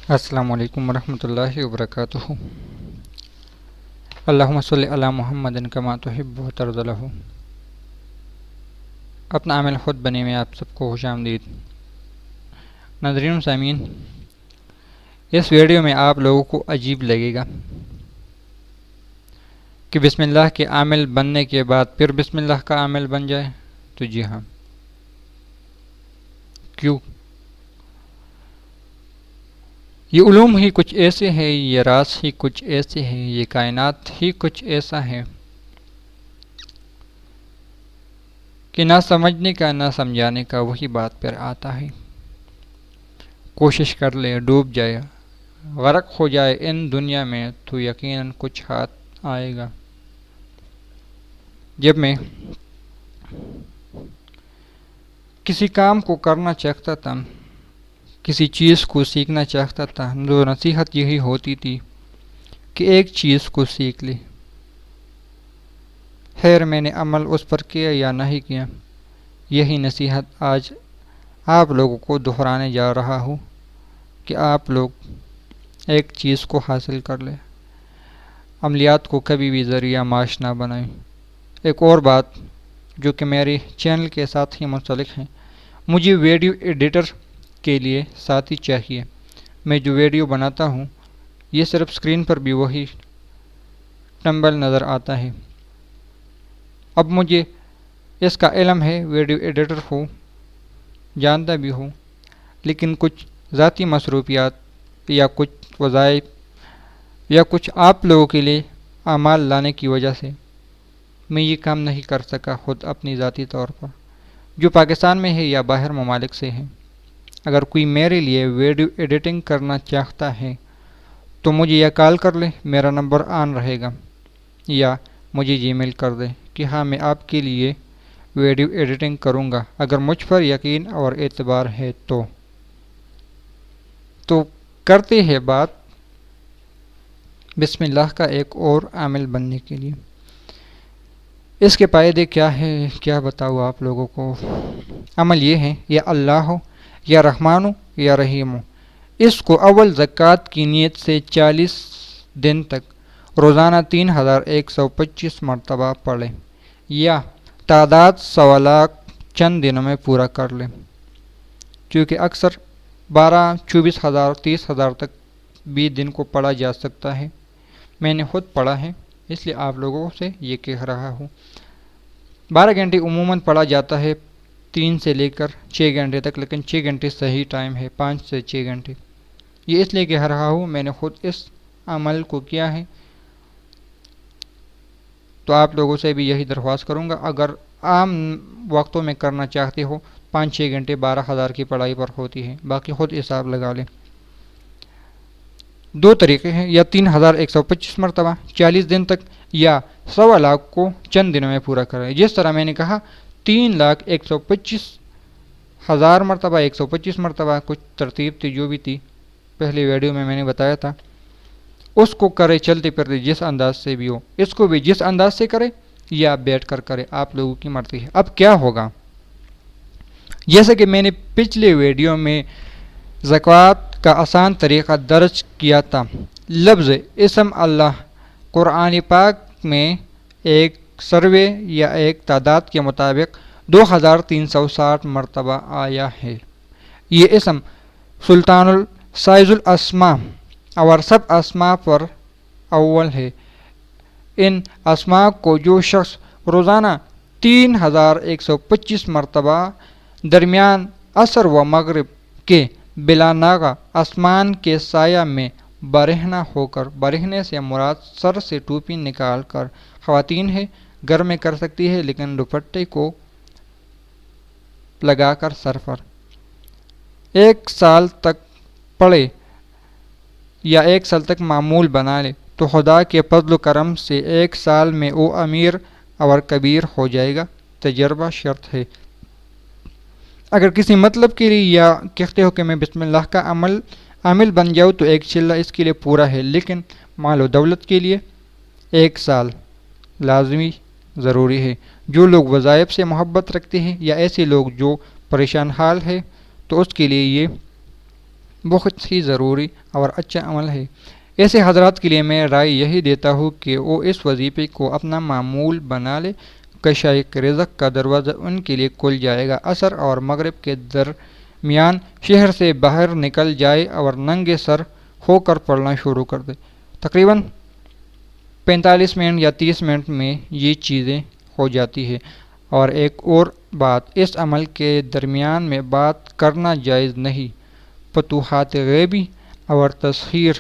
السلام علیکم ورحمۃ اللہ وبرکاتہ۔ اللہم صلی علی محمد کما تحب و ترضی له۔ اپنا عمل خود بنے میں آپ سب کو خوش آمدید۔ ناظرین و سامعین، اس ویڈیو میں آپ لوگوں کو عجیب لگے گا کہ بسم اللہ کے عامل بننے کے بعد پھر بسم اللہ کا عامل بن جائے، تو جی ہاں، کیوں؟ یہ علوم ہی کچھ ایسے ہیں، یہ راز ہی کچھ ایسے ہیں، یہ کائنات ہی کچھ ایسا ہے کہ نہ سمجھنے کا نہ سمجھانے کا وہی بات پر آتا ہے۔ کوشش کر لے ڈوب جائے، غرق ہو جائے ان دنیا میں تو یقیناً کچھ ہاتھ آئے گا۔ جب میں کسی کام کو کرنا چاہتا تھا، کسی چیز کو سیکھنا چاہتا تھا، تو نصیحت یہی ہوتی تھی کہ ایک چیز کو سیکھ لے۔ خیر، میں نے عمل اس پر کیا یا نہیں کیا، یہی نصیحت آج آپ لوگوں کو دہرانے جا رہا ہوں کہ آپ لوگ ایک چیز کو حاصل کر لیں، عملیات کو کبھی بھی ذریعہ معاش نہ بنائیں۔ ایک اور بات جو کہ میرے چینل کے ساتھ ہی منسلک ہے، مجھے ویڈیو ایڈیٹر کے لیے ساتھی چاہیے۔ میں جو ویڈیو بناتا ہوں یہ صرف اسکرین پر بھی وہی ٹمبل نظر آتا ہے۔ اب مجھے اس کا علم ہے، ویڈیو ایڈیٹر ہوں، جانتا بھی ہوں، لیکن کچھ ذاتی مصروفیات یا کچھ وظائف یا کچھ آپ لوگوں کے لیے اعمال لانے کی وجہ سے میں یہ کام نہیں کر سکا خود اپنی ذاتی طور پر، جو پاکستان میں ہے یا باہر ممالک سے ہے۔ اگر کوئی میرے لیے ویڈیو ایڈیٹنگ کرنا چاہتا ہے تو مجھے یا کال کر لے، میرا نمبر آن رہے گا، یا مجھے جی میل کر دے کہ ہاں میں آپ کے لیے ویڈیو ایڈیٹنگ کروں گا، اگر مجھ پر یقین اور اعتبار ہے تو کرتے ہیں بات بسم اللہ کا ایک اور عامل بننے کے لیے۔ اس کے فائدے کیا ہے، کیا بتاؤ آپ لوگوں کو۔ عمل یہ ہے، یا اللہ ہو یا رحمان ہو یا رحیم ہو، اس کو اول زکوٰۃ کی نیت سے 40 دن تک روزانہ 3125 مرتبہ پڑھیں، یا تعداد 1.25 لاکھ چند دنوں میں پورا کر لیں، کیونکہ اکثر 12، 24,000، 30,000 تک بھی دن کو پڑھا جا سکتا ہے۔ میں نے خود پڑھا ہے، اس لیے آپ لوگوں سے یہ کہہ رہا ہوں۔ 12 گھنٹے عموماً پڑھا جاتا ہے، 3 سے لے کر 6 گھنٹے تک، لیکن 6 گھنٹے صحیح ٹائم ہے، 5 سے 6 گھنٹے۔ یہ اس لیے کہہ رہا ہوں، میں نے خود اس عمل کو کیا ہے، تو آپ لوگوں سے بھی یہی درخواست کروں گا، اگر عام وقتوں میں کرنا چاہتے ہو 5-6 گھنٹے 12,000 کی پڑھائی پر ہوتی ہے، باقی خود حساب لگا لیں۔ 2 طریقے ہیں، یا 3125 مرتبہ 40 دن تک، یا 1.25 لاکھ کو چند دنوں میں پورا کریں۔ جس طرح میں نے کہا 3,125,000 مرتبہ، 125 مرتبہ، کچھ ترتیب تھی جو بھی تھی، پہلے ویڈیو میں نے بتایا تھا، اس کو کرے چلتے پھرتے جس انداز سے بھی ہو، اس کو بھی جس انداز سے کرے یا بیٹھ کر کرے، آپ لوگوں کی مرضی ہے۔ اب کیا ہوگا، جیسا کہ میں نے پچھلے ویڈیو میں زکوٰۃ کا آسان طریقہ درج کیا تھا، لفظ اسم اللہ قرآن پاک میں ایک سروے یا ایک تعداد کے مطابق 2360 مرتبہ آیا ہے۔ یہ اسم سلطان السائز الاسماء اور سب اسماء پر اول ہے۔ ان اسماء کو جو شخص روزانہ 3125 مرتبہ درمیان عصر و مغرب کے بلا ناغہ آسمان کے سایہ میں برہنہ ہو کر، برہنے سے مراد سر سے ٹوپی نکال کر، خواتین ہے گھر میں کر سکتی ہے، لیکن دوپٹے کو لگا کر سر پر 1 سال تک پڑھے یا 1 سال تک معمول بنا لے، تو خدا کے فضل و کرم سے 1 سال میں وہ امیر اور کبیر ہو جائے گا۔ تجربہ شرط ہے۔ اگر کسی مطلب کے لیے یا کہتے ہو کہ میں بسم اللہ کا عامل بن جاؤں، تو 1 چلہ اس کے لیے پورا ہے، لیکن مال و دولت کے لیے 1 سال لازمی ضروری ہے۔ جو لوگ وظائف سے محبت رکھتے ہیں یا ایسے لوگ جو پریشان حال ہے، تو اس کے لیے یہ بہت ہی ضروری اور اچھا عمل ہے۔ ایسے حضرات کے لیے میں رائے یہی دیتا ہوں کہ وہ اس وظیفے کو اپنا معمول بنا لے۔ کشائق رزق کا دروازہ ان کے لیے کھل جائے گا۔ عصر اور مغرب کے درمیان شہر سے باہر نکل جائے اور ننگے سر ہو کر پڑھنا شروع کر دے۔ تقریباً 45 منٹ یا 30 منٹ میں یہ چیزیں ہو جاتی ہے۔ اور ایک اور بات، اس عمل کے درمیان میں بات کرنا جائز نہیں۔ فتوحات غیبی اور تسخیر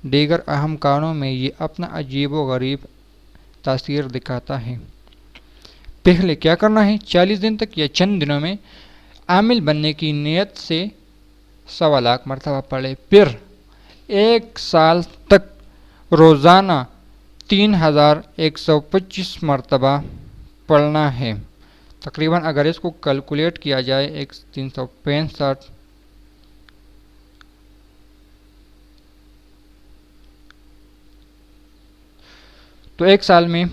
دیگر اہم کاموں میں یہ اپنا عجیب و غریب تاثیر دکھاتا ہے۔ پہلے کیا کرنا ہے؟ 40 دن تک یا چند دنوں میں عامل بننے کی نیت سے 1.25 لاکھ مرتبہ پڑھے، پھر 1 سال تک روزانہ 3125 مرتبہ پڑھنا ہے۔ تقریباً اگر اس کو کیلکولیٹ کیا جائے 365 تو 1 سال میں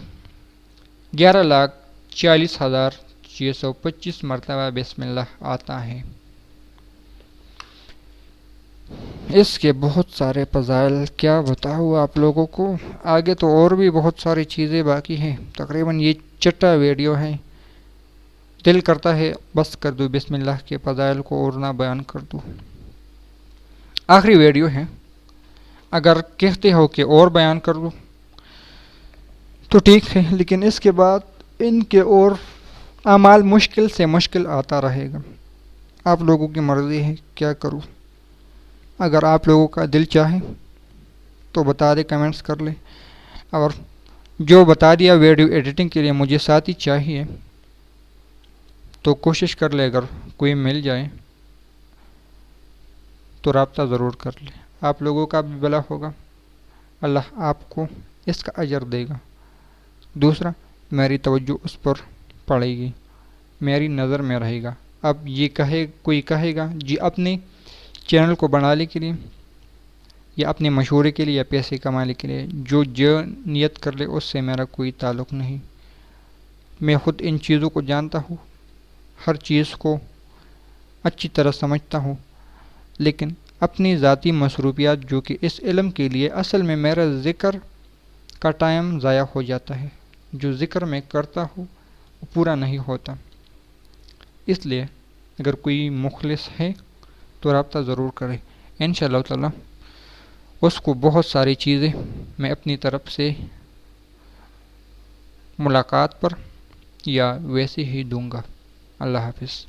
11,40,625 مرتبہ بسم اللہ آتا ہے۔ اس کے بہت سارے فضائل کیا بتاؤں آپ لوگوں کو، آگے تو اور بھی بہت ساری چیزیں باقی ہیں۔ تقریباً یہ چھٹا ویڈیو ہے، دل کرتا ہے بس کر دوں بسم اللہ کے فضائل کو اور نہ بیان کر دوں۔ آخری ویڈیو ہے، اگر کہتے ہو کہ اور بیان کر دوں تو ٹھیک ہے، لیکن اس کے بعد ان کے اور اعمال مشکل سے مشکل آتا رہے گا۔ آپ لوگوں کی مرضی ہے، کیا کروں۔ اگر آپ لوگوں کا دل چاہے تو بتا دے، کمنٹس کر لے، اور جو بتا دیا ویڈیو ایڈیٹنگ کے لیے مجھے ساتھی چاہیے تو کوشش کر لے، اگر کوئی مل جائے تو رابطہ ضرور کر لے۔ آپ لوگوں کا بھی بھلا ہوگا، اللہ آپ کو اس کا اجر دے گا۔ دوسرا، میری توجہ اس پر پڑے گی، میری نظر میں رہے گا۔ اب یہ کوئی کہے گا جی اپنے چینل کو بنانے کے لیے یا اپنے مشورے کے لیے یا پیسے کمانے کے لیے، جو نیت کر لے اس سے میرا کوئی تعلق نہیں۔ میں خود ان چیزوں کو جانتا ہوں، ہر چیز کو اچھی طرح سمجھتا ہوں، لیکن اپنی ذاتی مصروفیات جو کہ اس علم کے لیے اصل میں میرا ذکر کا ٹائم ضائع ہو جاتا ہے، جو ذکر میں کرتا ہوں وہ پورا نہیں ہوتا۔ اس لیے اگر کوئی مخلص ہے تو رابطہ ضرور کرے، انشاءاللہ تعالی اس کو بہت ساری چیزیں میں اپنی طرف سے ملاقات پر یا ویسے ہی دوں گا۔ اللہ حافظ۔